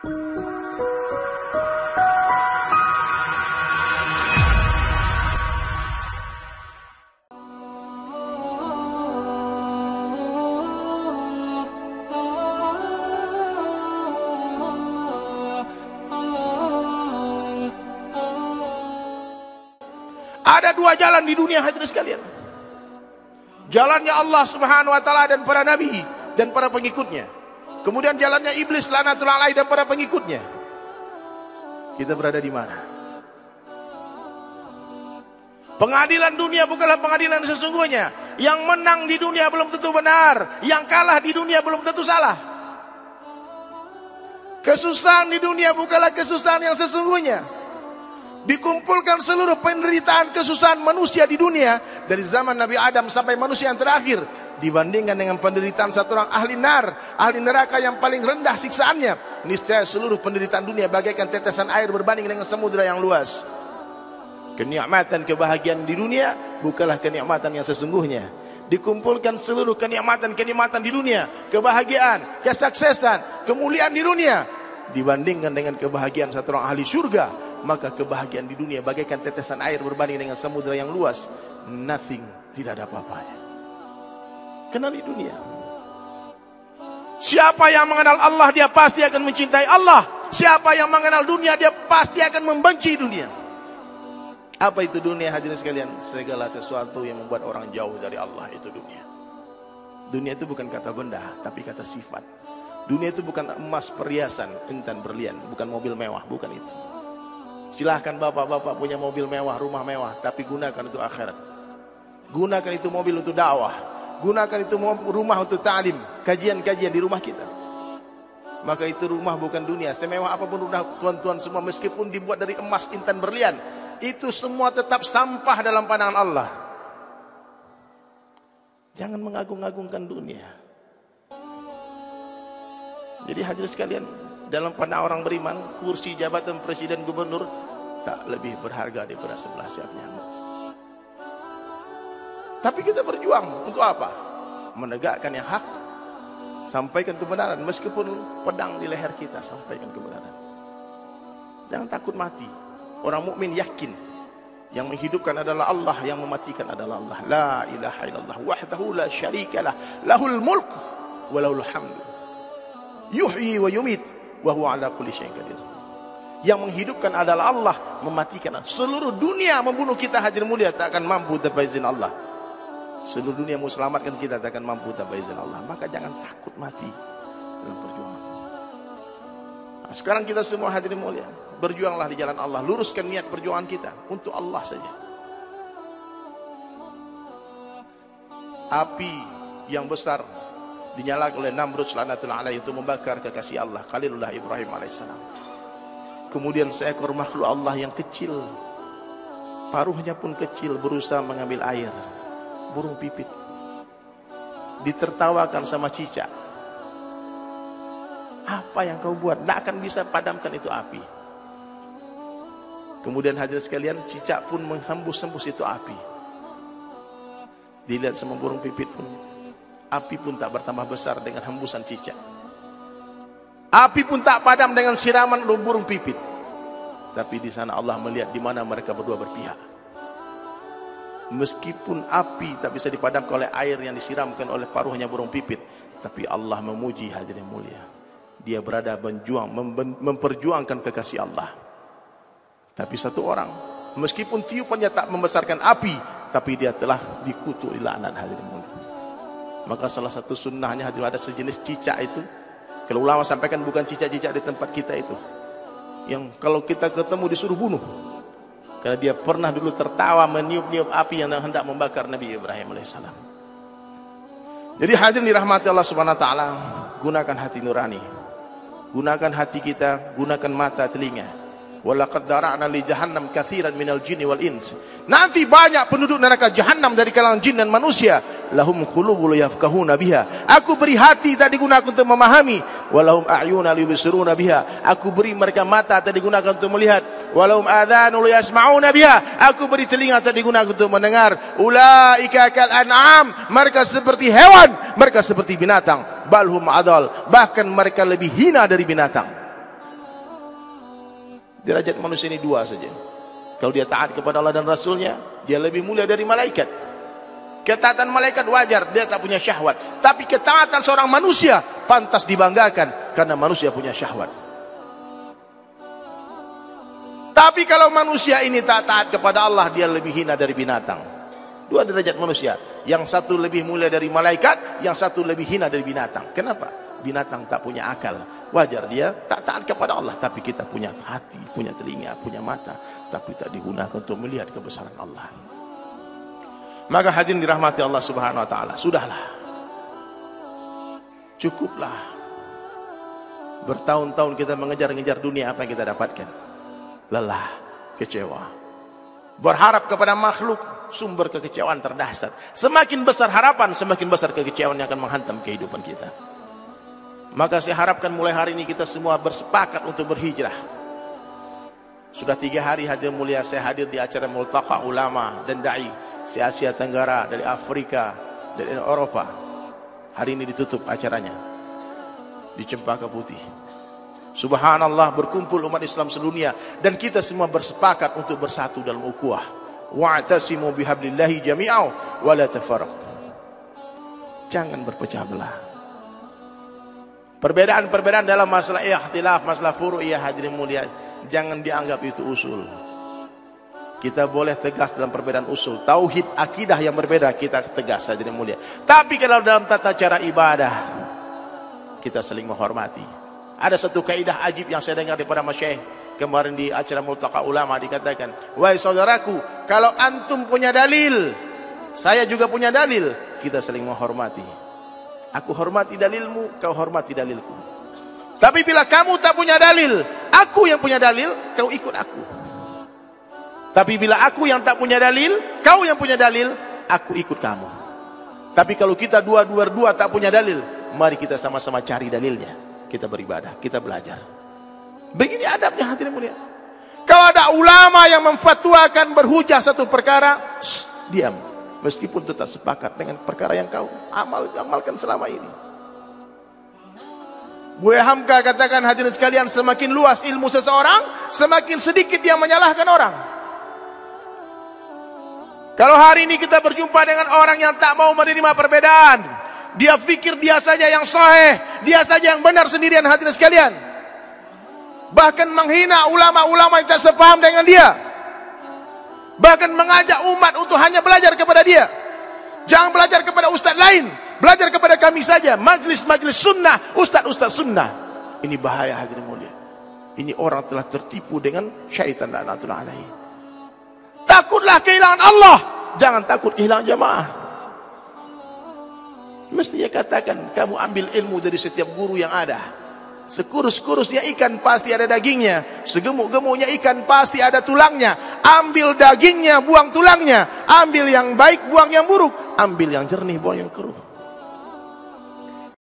Ada dua jalan di dunia hadirin sekalian. Jalannya Allah Subhanahu wa taala dan para nabi dan para pengikutnya. Kemudian jalannya iblis laknatullah alaihi dan para pengikutnya. Kita berada di mana? Pengadilan dunia bukanlah pengadilan sesungguhnya. Yang menang di dunia belum tentu benar, yang kalah di dunia belum tentu salah. Kesusahan di dunia bukanlah kesusahan yang sesungguhnya. Dikumpulkan seluruh penderitaan kesusahan manusia di dunia dari zaman Nabi Adam sampai manusia yang terakhir, dibandingkan dengan penderitaan satu orang ahli neraka yang paling rendah siksaannya, niscaya seluruh penderitaan dunia bagaikan tetesan air berbanding dengan samudra yang luas. Kenikmatan kebahagiaan di dunia bukanlah kenikmatan yang sesungguhnya. Dikumpulkan seluruh kenikmatan di dunia, kebahagiaan, kesuksesan, kemuliaan di dunia, dibandingkan dengan kebahagiaan satu orang ahli surga, maka kebahagiaan di dunia bagaikan tetesan air berbanding dengan samudra yang luas. Nothing, tidak ada apa-apanya. Kenali dunia. Siapa yang mengenal Allah, dia pasti akan mencintai Allah. Siapa yang mengenal dunia, dia pasti akan membenci dunia. Apa itu dunia hadirin sekalian? Segala sesuatu yang membuat orang jauh dari Allah, itu dunia. Dunia itu bukan kata benda, tapi kata sifat. Dunia itu bukan emas, perhiasan, intan, berlian, bukan mobil mewah, bukan itu. Silahkan bapak-bapak punya mobil mewah, rumah mewah, tapi gunakan untuk akhirat. Gunakan itu mobil untuk dakwah. Gunakan itu rumah untuk ta'lim, kajian-kajian di rumah kita. Maka itu rumah bukan dunia. Semewah apapun rumah tuan-tuan semua, meskipun dibuat dari emas, intan, berlian, itu semua tetap sampah dalam pandangan Allah. Jangan mengagung-agungkan dunia. Jadi hadirin sekalian, dalam pandangan orang beriman, kursi jabatan presiden gubernur tak lebih berharga daripada 11 siap nyamuk. Tapi kita berjuang untuk apa? Menegakkan yang hak, sampaikan kebenaran, meskipun pedang di leher kita, sampaikan kebenaran. Jangan takut mati. Orang mukmin yakin yang menghidupkan adalah Allah, yang mematikan adalah Allah. La ilaha illallah wahdahu la syarikalah, lahul mulk wa lahul hamdu. Yuhyi wa yumit wa huwa ala kulli syai'in qadir. Yang menghidupkan adalah Allah, mematikan. Seluruh dunia membunuh kita hadirin mulia, tak akan mampu tanpa izin Allah. Seluruh dunia mau selamatkan kita, tak akan mampu tanpa izin Allah. Maka jangan takut mati dalam perjuangan. Nah, sekarang kita semua hadirin mulia, berjuanglah di jalan Allah, luruskan niat perjuangan kita untuk Allah saja. Api yang besar dinyalakan oleh Namrud laknatullah alaihi untuk membakar kekasih Allah, Khalilullah Ibrahim alaihissalam. Kemudian seekor makhluk Allah yang kecil, paruhnya pun kecil, berusaha mengambil air, burung pipit, ditertawakan sama cicak. Apa yang kau buat? Tidak akan bisa padamkan itu api. Kemudian hadirin sekalian, cicak pun menghembus-hembus itu api. Dilihat sama burung pipit pun, api pun tak bertambah besar dengan hembusan cicak. Api pun tak padam dengan siraman burung pipit. Tapi di sana Allah melihat di mana mereka berdua berpihak. Meskipun api tak bisa dipadamkan oleh air yang disiramkan oleh paruhnya burung pipit, tapi Allah memuji hadirin mulia. Dia berada berjuang, memperjuangkan kekasih Allah. Tapi satu orang, meskipun tiupannya tak membesarkan api, tapi dia telah dikutuk dilaknat hadirin mulia. Maka salah satu sunnahnya hadirin, ada sejenis cicak itu. Kalau ulama sampaikan bukan cicak-cicak di tempat kita itu, yang kalau kita ketemu disuruh bunuh, karena dia pernah dulu tertawa meniup-niup api yang hendak membakar Nabi Ibrahim alaihissalam. Jadi hadirin dirahmati Allah subhanahu wa ta'ala, gunakan hati nurani, gunakan hati kita, gunakan mata telinga. Walaqad dara'na li jahannam katsiran minal jinni wal ins. Nanti banyak penduduk neraka jahannam dari kalangan jin dan manusia. Lahum qulubun yafqahuna biha. Aku beri hati tak digunakan untuk memahami. Walahum a'yuna yubsiruna biha. Aku beri mereka mata tak digunakan untuk melihat. Walahum adhanun yasma'una biha. Aku beri telinga tak digunakan untuk mendengar. Ulaika kal an'am. Mereka seperti hewan, mereka seperti binatang. Balhum adal. Bahkan mereka lebih hina dari binatang. Derajat manusia ini dua saja. Kalau dia taat kepada Allah dan Rasulnya, dia lebih mulia dari malaikat. Ketaatan malaikat wajar, dia tak punya syahwat. Tapi ketaatan seorang manusia pantas dibanggakan, karena manusia punya syahwat. Tapi kalau manusia ini tak taat kepada Allah, dia lebih hina dari binatang. Dua derajat manusia. Yang satu lebih mulia dari malaikat, yang satu lebih hina dari binatang. Kenapa? Binatang tak punya akal. Wajar dia tak taat kepada Allah. Tapi kita punya hati, punya telinga, punya mata. Tapi tak digunakan untuk melihat kebesaran Allah. Maka hadirin dirahmati Allah subhanahu wa ta'ala. Sudahlah. Cukuplah. Bertahun-tahun kita mengejar-ngejar dunia, apa yang kita dapatkan? Lelah, kecewa. Berharap kepada makhluk, sumber kekecewaan terdahsyat. Semakin besar harapan, semakin besar kekecewaan yang akan menghantam kehidupan kita. Maka saya harapkan mulai hari ini kita semua bersepakat untuk berhijrah. Sudah 3 hari hadirin mulia saya hadir di acara Multaqa Ulama dan Da'i se-Asia Tenggara, dari Afrika, dari Eropa. Hari ini ditutup acaranya di Cempaka Putih. Subhanallah, berkumpul umat Islam sedunia dan kita semua bersepakat untuk bersatu dalam ukhuwah. Wa'tasimu bihablillahi jami'an wa la tafarraqu. Jangan berpecah belah. Perbedaan-perbedaan dalam masalah ikhtilaf, masalah furu'iyah hadirin mulia, jangan dianggap itu usul. Kita boleh tegas dalam perbedaan usul. Tauhid, akidah yang berbeda kita tegas hadirin mulia. Tapi kalau dalam tata cara ibadah, kita saling menghormati. Ada satu kaidah ajib yang saya dengar daripada masyayikh kemarin di acara Multaqa Ulama, dikatakan, wahai saudaraku, kalau antum punya dalil, saya juga punya dalil, kita saling menghormati. Aku hormati dalilmu, kau hormati dalilku. Tapi bila kamu tak punya dalil, aku yang punya dalil, kau ikut aku. Tapi bila aku yang tak punya dalil, kau yang punya dalil, aku ikut kamu. Tapi kalau kita dua-dua tak punya dalil, mari kita sama-sama cari dalilnya. Kita beribadah, kita belajar. Begini adabnya hadirin mulia. Kalau ada ulama yang memfatwakan berhujah satu perkara, diam. Meskipun tetap sepakat dengan perkara yang kau amalkan selama ini. Buya Hamka katakan hadirin sekalian, semakin luas ilmu seseorang, semakin sedikit dia menyalahkan orang. Kalau hari ini kita berjumpa dengan orang yang tak mau menerima perbedaan, dia fikir dia saja yang sahih, dia saja yang benar sendirian hadirin sekalian. Bahkan menghina ulama-ulama yang tak sepaham dengan dia. Bahkan mengajak umat untuk hanya belajar kepada dia. Jangan belajar kepada ustaz lain, belajar kepada kami saja. Majlis-majlis sunnah, ustaz-ustaz sunnah. Ini bahaya hadirin mulia. Ini orang telah tertipu dengan syaitan laknatullah alaihi. Takutlah kehilangan Allah, jangan takut kehilangan jamaah. Mestinya katakan, kamu ambil ilmu dari setiap guru yang ada. Sekurus-kurusnya ikan pasti ada dagingnya, segemuk-gemuknya ikan pasti ada tulangnya. Ambil dagingnya, buang tulangnya. Ambil yang baik, buang yang buruk. Ambil yang jernih, buang yang keruh.